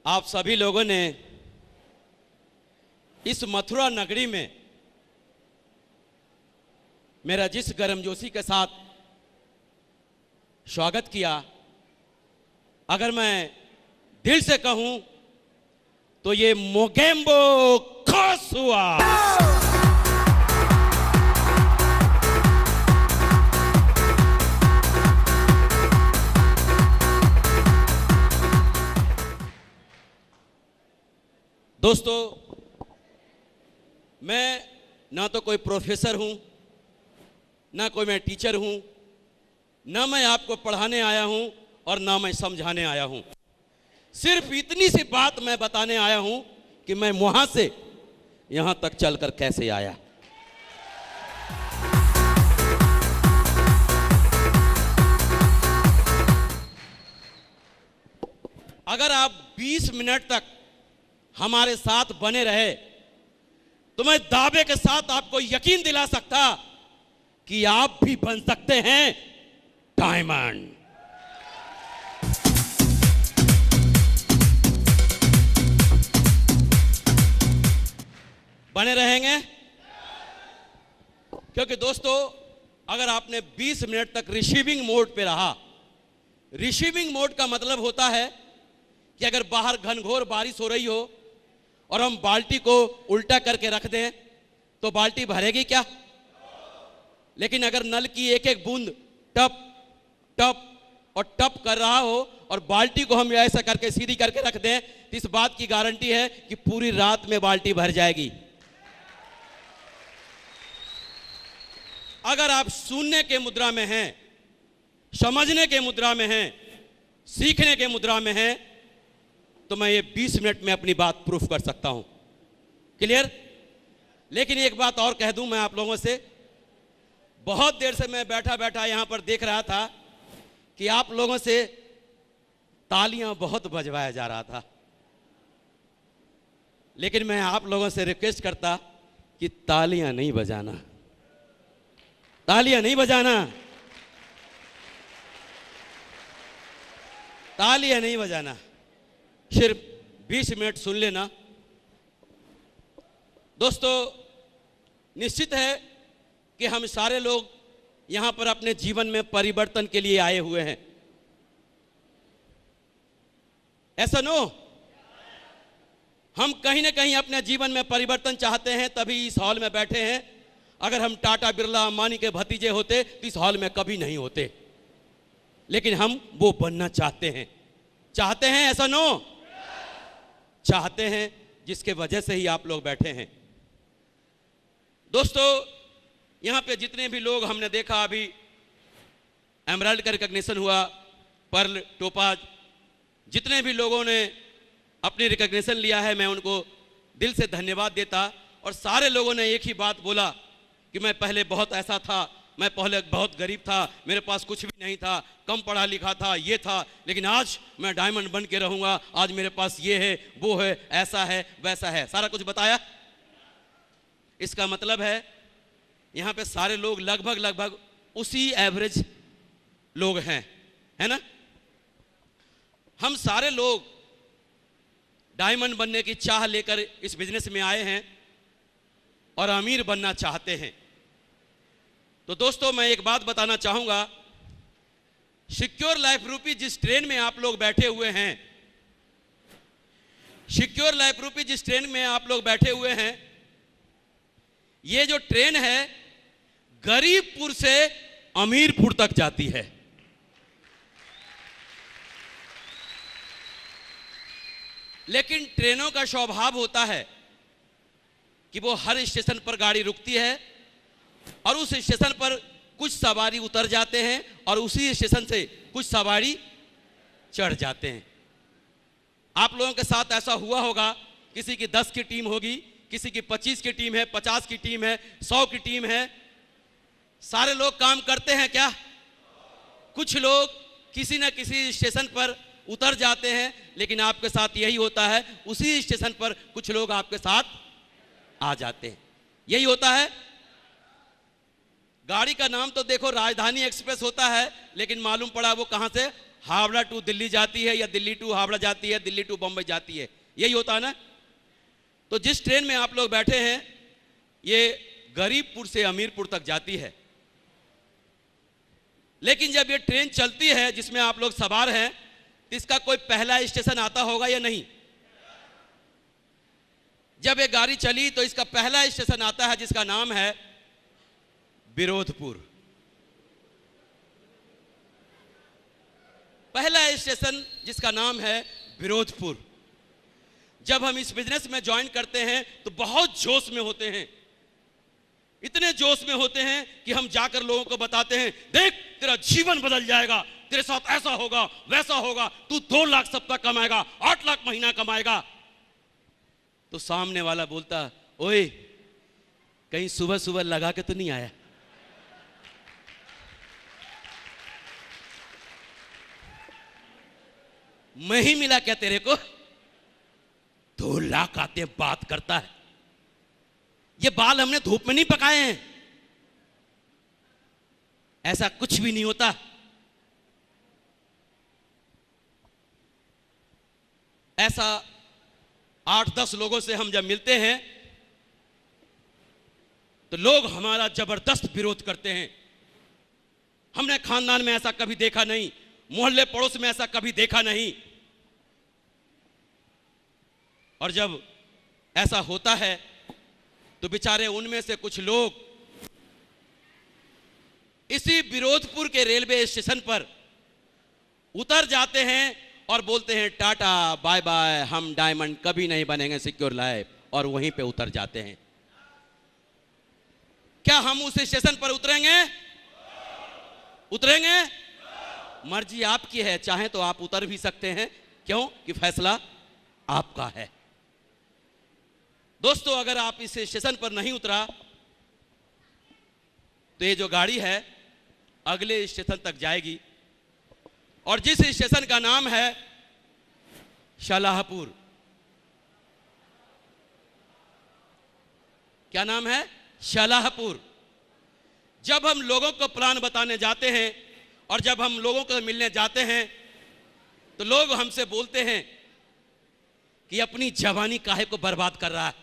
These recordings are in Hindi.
आप सभी लोगों ने इस मथुरा नगरी में मेरा जिस गर्मजोशी के साथ स्वागत किया, अगर मैं दिल से कहूं तो ये मोगेम्बो खास हुआ। दोस्तों, मैं ना तो कोई प्रोफेसर हूं, ना कोई मैं टीचर हूं, ना मैं आपको पढ़ाने आया हूं और ना मैं समझाने आया हूं। सिर्फ इतनी सी बात मैं बताने आया हूं कि मैं वहां से यहां तक चलकर कैसे आया। अगर आप 20 मिनट तक हमारे साथ बने रहे तो मैं दावे के साथ आपको यकीन दिला सकता कि आप भी बन सकते हैं डायमंड। बने रहेंगे, क्योंकि दोस्तों अगर आपने 20 मिनट तक रिसीविंग मोड पे रहा, रिसीविंग मोड का मतलब होता है कि अगर बाहर घनघोर बारिश हो रही हो और हम बाल्टी को उल्टा करके रख दें तो बाल्टी भरेगी क्या? लेकिन अगर नल की एक एक बूंद टप टप और टप कर रहा हो और बाल्टी को हम ऐसा करके सीधी करके रख दें तो इस बात की गारंटी है कि पूरी रात में बाल्टी भर जाएगी। अगर आप सुनने के मुद्रा में हैं, समझने के मुद्रा में हैं, सीखने के मुद्रा में हैं, तो मैं ये 20 मिनट में अपनी बात प्रूफ कर सकता हूं। क्लियर? लेकिन एक बात और कह दूं मैं आप लोगों से, बहुत देर से मैं बैठा बैठा यहां पर देख रहा था कि आप लोगों से तालियां बहुत बजवाया जा रहा था, लेकिन मैं आप लोगों से रिक्वेस्ट करता कि तालियां नहीं बजाना, तालियां नहीं बजाना, तालियां नहीं बजाना, सिर्फ 20 मिनट सुन लेना। दोस्तों, निश्चित है कि हम सारे लोग यहां पर अपने जीवन में परिवर्तन के लिए आए हुए हैं, ऐसा नो? हम कहीं ना कहीं अपने जीवन में परिवर्तन चाहते हैं, तभी इस हॉल में बैठे हैं। अगर हम टाटा बिरला अंबानी के भतीजे होते तो इस हॉल में कभी नहीं होते, लेकिन हम वो बनना चाहते हैं। चाहते हैं, ऐसा नो? चाहते हैं, जिसके वजह से ही आप लोग बैठे हैं। दोस्तों, यहां पे जितने भी लोग हमने देखा, अभी एमराल्ड का रिकॉग्निशन हुआ, पर्ल, टोपाज, जितने भी लोगों ने अपनी रिकॉग्निशन लिया है, मैं उनको दिल से धन्यवाद देता। और सारे लोगों ने एक ही बात बोला कि मैं पहले बहुत ऐसा था, मैं पहले बहुत गरीब था, मेरे पास कुछ भी नहीं था, कम पढ़ा लिखा था, ये था, लेकिन आज मैं डायमंड बन के रहूंगा, आज मेरे पास ये है, वो है, ऐसा है, वैसा है, सारा कुछ बताया। इसका मतलब है यहां पे सारे लोग लगभग उसी एवरेज लोग हैं, है ना? हम सारे लोग डायमंड बनने की चाह लेकर इस बिजनेस में आए हैं और अमीर बनना चाहते हैं। तो दोस्तों, मैं एक बात बताना चाहूंगा, सिक्योर लाइफ रूपी जिस ट्रेन में आप लोग बैठे हुए हैं, सिक्योर लाइफ रूपी जिस ट्रेन में आप लोग बैठे हुए हैं, ये जो ट्रेन है गरीबपुर से अमीरपुर तक जाती है। लेकिन ट्रेनों का स्वभाव होता है कि वो हर स्टेशन पर गाड़ी रुकती है और उस स्टेशन पर कुछ सवारी उतर जाते हैं और उसी स्टेशन से कुछ सवारी चढ़ जाते हैं। आप लोगों के साथ ऐसा हुआ होगा, किसी की 10 की टीम होगी, किसी की 25 की टीम है, 50 की टीम है, 100 की टीम है। सारे लोग काम करते हैं क्या? कुछ लोग किसी न किसी स्टेशन पर उतर जाते हैं, लेकिन आपके साथ यही होता है, उसी स्टेशन पर कुछ लोग आपके साथ आ जाते हैं। यही होता है। गाड़ी का नाम तो देखो राजधानी एक्सप्रेस होता है, लेकिन मालूम पड़ा वो कहां से हावड़ा टू दिल्ली जाती है या दिल्ली टू हावड़ा जाती है, दिल्ली टू बम्बई जाती है, यही होता है ना। तो जिस ट्रेन में आप लोग बैठे हैं ये गरीबपुर से अमीरपुर तक जाती है, लेकिन जब ये ट्रेन चलती है जिसमें आप लोग सवार हैं तो इसका कोई पहला स्टेशन आता होगा या नहीं? जब ये गाड़ी चली तो इसका पहला स्टेशन आता है जिसका नाम है विरोधपुर। पहला स्टेशन जिसका नाम है विरोधपुर। जब हम इस बिजनेस में ज्वाइन करते हैं तो बहुत जोश में होते हैं, इतने जोश में होते हैं कि हम जाकर लोगों को बताते हैं, देख तेरा जीवन बदल जाएगा, तेरे साथ ऐसा होगा वैसा होगा, तू 2 लाख सप्ताह कमाएगा, 8 लाख महीना कमाएगा। तो सामने वाला बोलता, ओए कहीं सुबह सुबह लगा के तो नहीं आया? मैं ही मिला क्या तेरे को? 2 लाख आते बात करता है। ये बाल हमने धूप में नहीं पकाए हैं, ऐसा कुछ भी नहीं होता। ऐसा 8-10 लोगों से हम जब मिलते हैं तो लोग हमारा जबरदस्त विरोध करते हैं। हमने खानदान में ऐसा कभी देखा नहीं, मोहल्ले पड़ोस में ऐसा कभी देखा नहीं। और जब ऐसा होता है तो बेचारे उनमें से कुछ लोग इसी विरोधपुर के रेलवे स्टेशन पर उतर जाते हैं और बोलते हैं टाटा बाय बाय, हम डायमंड कभी नहीं बनेंगे सिक्योर लाइफ, और वहीं पे उतर जाते हैं। क्या हम उस स्टेशन पर उतरेंगे? उतरेंगे? मर्जी आपकी है, चाहे तो आप उतर भी सकते हैं, क्यों कि फैसला आपका है। दोस्तों अगर आप इस स्टेशन पर नहीं उतरा तो ये जो गाड़ी है अगले स्टेशन तक जाएगी, और जिस स्टेशन का नाम है शालाहपुर। क्या नाम है? शालाहपुर। जब हम लोगों को प्लान बताने जाते हैं और जब हम लोगों को मिलने जाते हैं तो लोग हमसे बोलते हैं कि अपनी जवानी काहे को बर्बाद कर रहा है,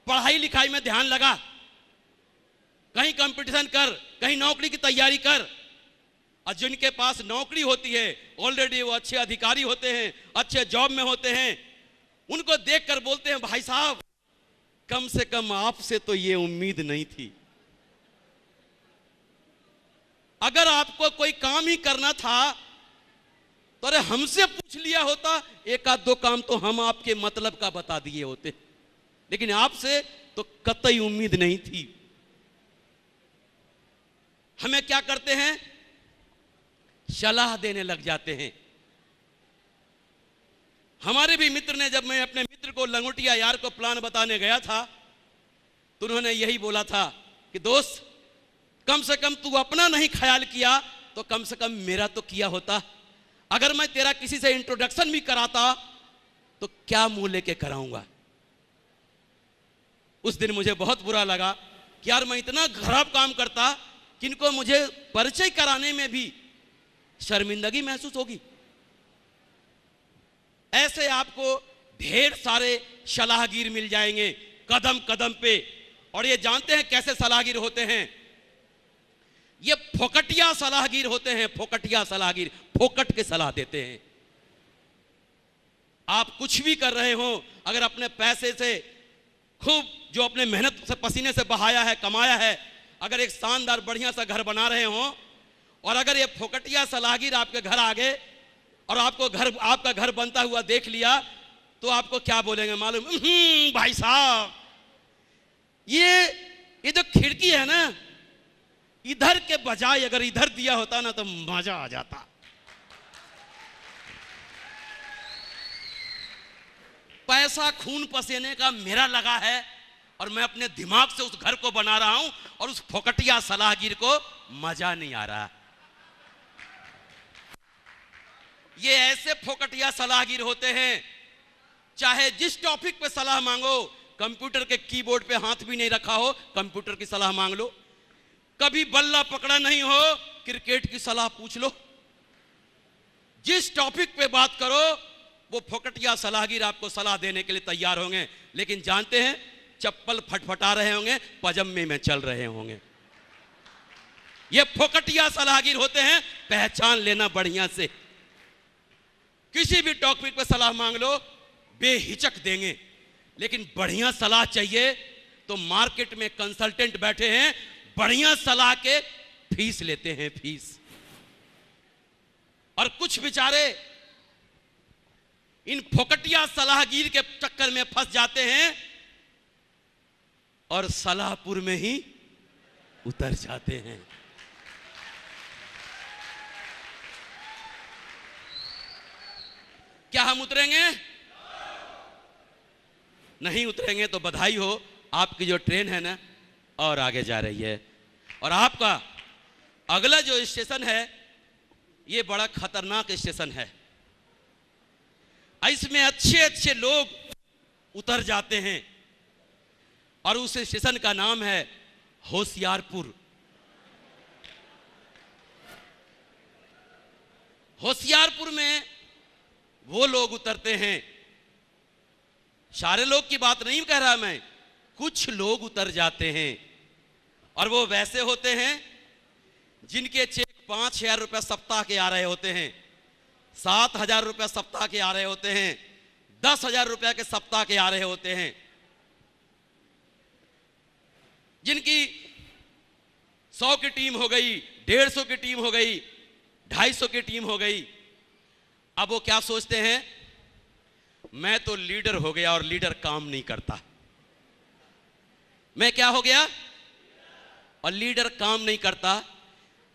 पढ़ाई लिखाई में ध्यान लगा, कहीं कंपटीशन कर, कहीं नौकरी की तैयारी कर। और जिनके पास नौकरी होती है ऑलरेडी वो अच्छे अधिकारी होते हैं, अच्छे जॉब में होते हैं, उनको देखकर बोलते हैं भाई साहब कम से कम आपसे तो ये उम्मीद नहीं थी। अगर आपको कोई काम ही करना था तो अरे हमसे पूछ लिया होता, 1-2 काम तो हम आपके मतलब का बता दिए होते, लेकिन आपसे तो कतई उम्मीद नहीं थी। हमें क्या करते हैं? सलाह देने लग जाते हैं। हमारे भी मित्र ने, जब मैं अपने मित्र को लंगोटिया यार को प्लान बताने गया था तो उन्होंने यही बोला था कि दोस्त कम से कम तू अपना नहीं ख्याल किया तो कम से कम मेरा तो किया होता। अगर मैं तेरा किसी से इंट्रोडक्शन भी कराता तो क्या मुंह लेके कराऊंगा। उस दिन मुझे बहुत बुरा लगा कि यार मैं इतना खराब काम करता कि इनको मुझे परिचय कराने में भी शर्मिंदगी महसूस होगी। ऐसे आपको ढेर सारे सलाहगीर मिल जाएंगे कदम कदम पे। और ये जानते हैं कैसे सलाहगीर होते हैं? ये फोकटिया सलाहगीर होते हैं। फोकटिया सलाहगीर फोकट के सलाह देते हैं। आप कुछ भी कर रहे हो, अगर अपने पैसे से खूब जो अपने मेहनत से पसीने से बहाया है, कमाया है, अगर एक शानदार बढ़िया सा घर बना रहे हो और अगर ये फोकटिया सलाहगीर आपके घर आ गए और आपका घर बनता हुआ देख लिया तो आपको क्या बोलेंगे मालूम? भाई साहब ये जो खिड़की है ना, इधर के बजाय अगर इधर दिया होता ना तो मजा आ जाता। पैसा खून पसीने का मेरा लगा है और मैं अपने दिमाग से उस घर को बना रहा हूं और उस फोकटिया सलाहगीर को मजा नहीं आ रहा। ये ऐसे फोकटिया सलाहगीर होते हैं, चाहे जिस टॉपिक पे सलाह मांगो, कंप्यूटर के कीबोर्ड पे हाथ भी नहीं रखा हो, कंप्यूटर की सलाह मांग लो। कभी बल्ला पकड़ा नहीं हो, क्रिकेट की सलाह पूछ लो। जिस टॉपिक पे बात करो वो फोकटिया सलाहगीर आपको सलाह देने के लिए तैयार होंगे, लेकिन जानते हैं चप्पल फटफटा रहे होंगे, पजामे में चल रहे होंगे। ये फोकटिया सलाहगीर होते हैं, पहचान लेना बढ़िया से। किसी भी टॉपिक पे सलाह मांग लो, बेहिचक देंगे, लेकिन बढ़िया सलाह चाहिए तो मार्केट में कंसल्टेंट बैठे हैं, बढ़िया सलाह के फीस लेते हैं, फीस। और कुछ बेचारे इन फोकटिया सलाहगीर के चक्कर में फंस जाते हैं और सलाहपुर में ही उतर जाते हैं। क्या हम उतरेंगे? नहीं उतरेंगे तो बधाई हो, आपकी जो ट्रेन है ना और आगे जा रही है। और आपका अगला जो स्टेशन है ये बड़ा खतरनाक स्टेशन है। इसमें अच्छे अच्छे लोग उतर जाते हैं और उस स्टेशन का नाम है होशियारपुर। होशियारपुर में वो लोग उतरते हैं, सारे लोग की बात नहीं कह रहा मैं, कुछ लोग उतर जाते हैं और वो वैसे होते हैं जिनके चेक 5,000 रुपये सप्ताह के आ रहे होते हैं, 7,000 रुपये सप्ताह के आ रहे होते हैं, 10,000 रुपये के सप्ताह के आ रहे होते हैं, जिनकी 100 की टीम हो गई, 150 की टीम हो गई, 250 की टीम हो गई। अब वो क्या सोचते हैं, मैं तो लीडर हो गया और लीडर काम नहीं करता। मैं क्या हो गया और लीडर काम नहीं करता।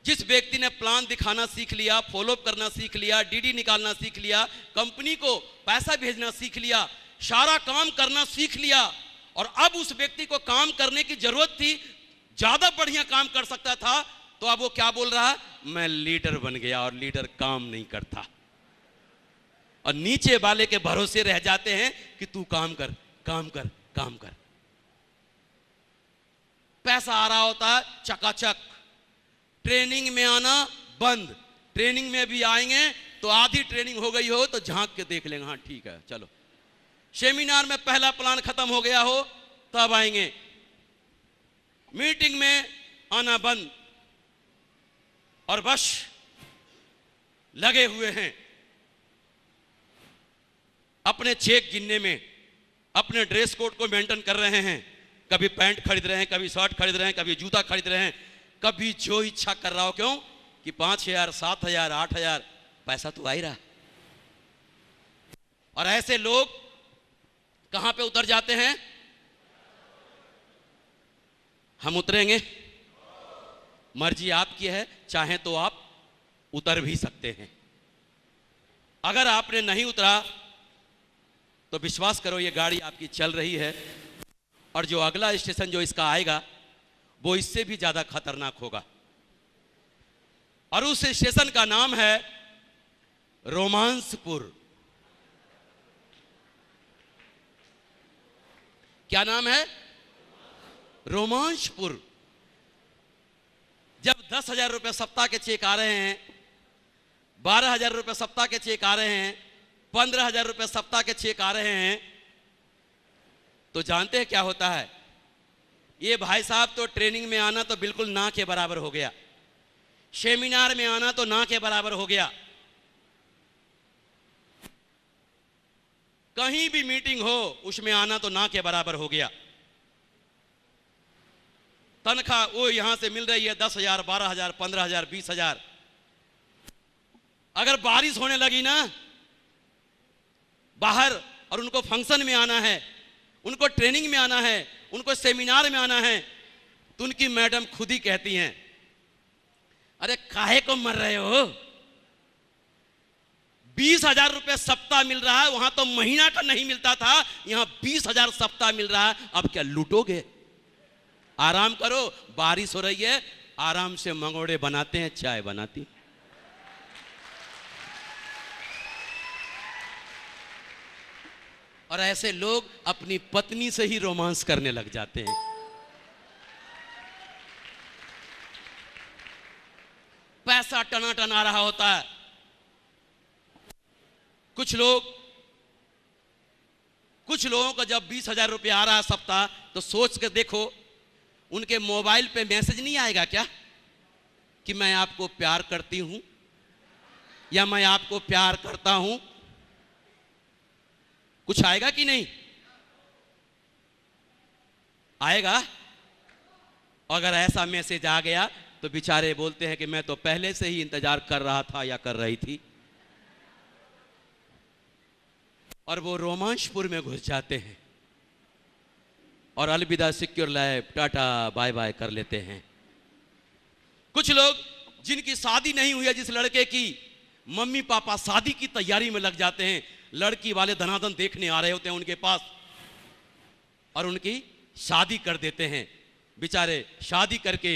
जिस व्यक्ति ने प्लान दिखाना सीख लिया, फॉलोअप करना सीख लिया, डीडी निकालना सीख लिया, कंपनी को पैसा भेजना सीख लिया, सारा काम करना सीख लिया, और अब उस व्यक्ति को काम करने की जरूरत थी, ज्यादा बढ़िया काम कर सकता था, तो अब वो क्या बोल रहा है, मैं लीडर बन गया और लीडर काम नहीं करता। और नीचे वाले के भरोसे रह जाते हैं कि तू काम कर, काम कर, काम कर। पैसा आ रहा होता है चकाचक, ट्रेनिंग में आना बंद। ट्रेनिंग में भी आएंगे तो आधी ट्रेनिंग हो गई हो तो झांक के देख लेंगे, हाँ ठीक है चलो। सेमिनार में पहला प्लान खत्म हो गया हो तब आएंगे, मीटिंग में आना बंद, और बस लगे हुए हैं अपने चेक गिनने में, अपने ड्रेस कोड को मेंटेन कर रहे हैं। कभी पैंट खरीद रहे हैं, कभी शर्ट खरीद रहे हैं, कभी जूता खरीद रहे हैं, कभी जो इच्छा कर रहा हो। क्यों कि 5,000, 7,000, 8,000 पैसा तो आ ही रहा। और ऐसे लोग कहां पे उतर जाते हैं? हम उतरेंगे? मर्जी आपकी है, चाहे तो आप उतर भी सकते हैं। अगर आपने नहीं उतरा तो विश्वास करो ये गाड़ी आपकी चल रही है, और जो अगला स्टेशन जो इसका आएगा वो इससे भी ज्यादा खतरनाक होगा। और उस स्टेशन का नाम है रोमांसपुर। क्या नाम है? रोमांसपुर। जब 10,000 रुपये सप्ताह के चेक आ रहे हैं, 12,000 रुपये सप्ताह के चेक आ रहे हैं, 15,000 रुपये सप्ताह के चेक आ रहे हैं, तो जानते हैं क्या होता है? ये भाई साहब तो ट्रेनिंग में आना तो बिल्कुल ना के बराबर हो गया, सेमिनार में आना तो ना के बराबर हो गया, कहीं भी मीटिंग हो उसमें आना तो ना के बराबर हो गया। तनख्वाह वो यहां से मिल रही है 10,000, 12,000, 15,000, 20,000। अगर बारिश होने लगी ना बाहर और उनको फंक्शन में आना है, उनको ट्रेनिंग में आना है, उनको सेमिनार में आना है, तो उनकी मैडम खुद ही कहती हैं, अरे काहे को मर रहे हो, 20,000 रुपये सप्ताह मिल रहा है, वहां तो महीना का नहीं मिलता था, यहां 20,000 सप्ताह मिल रहा है, अब क्या लूटोगे? आराम करो, बारिश हो रही है, आराम से मंगोड़े बनाते हैं, चाय बनाती। और ऐसे लोग अपनी पत्नी से ही रोमांस करने लग जाते हैं। पैसा टनाटन आ रहा होता है, कुछ लोगों का जब 20,000 रुपया आ रहा है सप्ताह, तो सोच के देखो उनके मोबाइल पे मैसेज नहीं आएगा क्या कि मैं आपको प्यार करती हूं या मैं आपको प्यार करता हूं? कुछ आएगा कि नहीं आएगा? अगर ऐसा मैसेज आ गया तो बेचारे बोलते हैं कि मैं तो पहले से ही इंतजार कर रहा था या कर रही थी, और वो रोमांचपुर में घुस जाते हैं और अलविदा सिक्योर लाइफ टाटा बाय बाय कर लेते हैं। कुछ लोग जिनकी शादी नहीं हुई है, जिस लड़के की मम्मी पापा शादी की तैयारी में लग जाते हैं, लड़की वाले धनाधन देखने आ रहे होते हैं उनके पास और उनकी शादी कर देते हैं। बेचारे शादी करके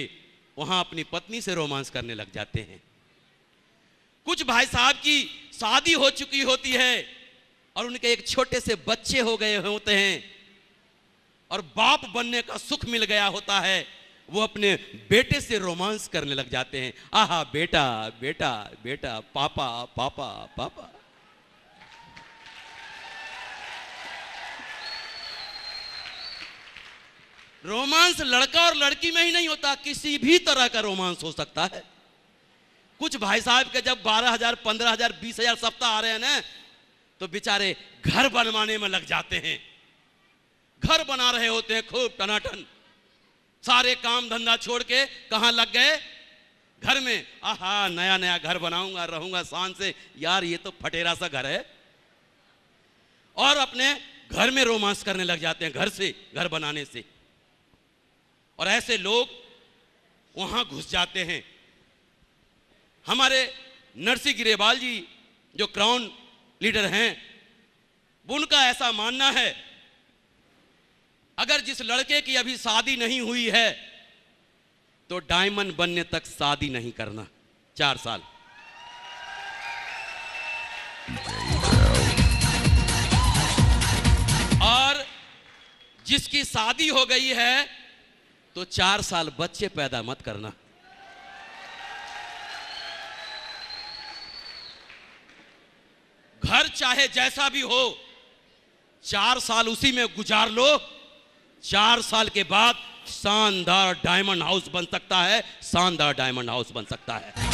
वहां अपनी पत्नी से रोमांस करने लग जाते हैं। कुछ भाई साहब की शादी हो चुकी होती है और उनके एक छोटे से बच्चे हो गए होते हैं और बाप बनने का सुख मिल गया होता है, वो अपने बेटे से रोमांस करने लग जाते हैं। आहा बेटा बेटा बेटा, पापा पापा पापा। रोमांस लड़का और लड़की में ही नहीं होता, किसी भी तरह का रोमांस हो सकता है। कुछ भाई साहब के जब 12,000 15,000 20,000 सप्ताह आ रहे हैं ना, तो बेचारे घर बनवाने में लग जाते हैं। घर बना रहे होते हैं खूब टनाटन, सारे काम धंधा छोड़ के कहां लग गए? घर में। आहा नया नया घर बनाऊंगा, रहूंगा शान से। यार ये तो फटेरा सा घर है। और अपने घर में रोमांस करने लग जाते हैं, घर बनाने से। और ऐसे लोग वहां घुस जाते हैं। हमारे नरसिंह ग्रेवाल जी जो क्राउन लीडर हैं, उनका ऐसा मानना है, अगर जिस लड़के की अभी शादी नहीं हुई है तो डायमंड बनने तक शादी नहीं करना, 4 साल। और जिसकी शादी हो गई है तो 4 साल बच्चे पैदा मत करना। घर चाहे जैसा भी हो, 4 साल उसी में गुजार लो। 4 साल के बाद शानदार डायमंड हाउस बन सकता है, शानदार डायमंड हाउस बन सकता है।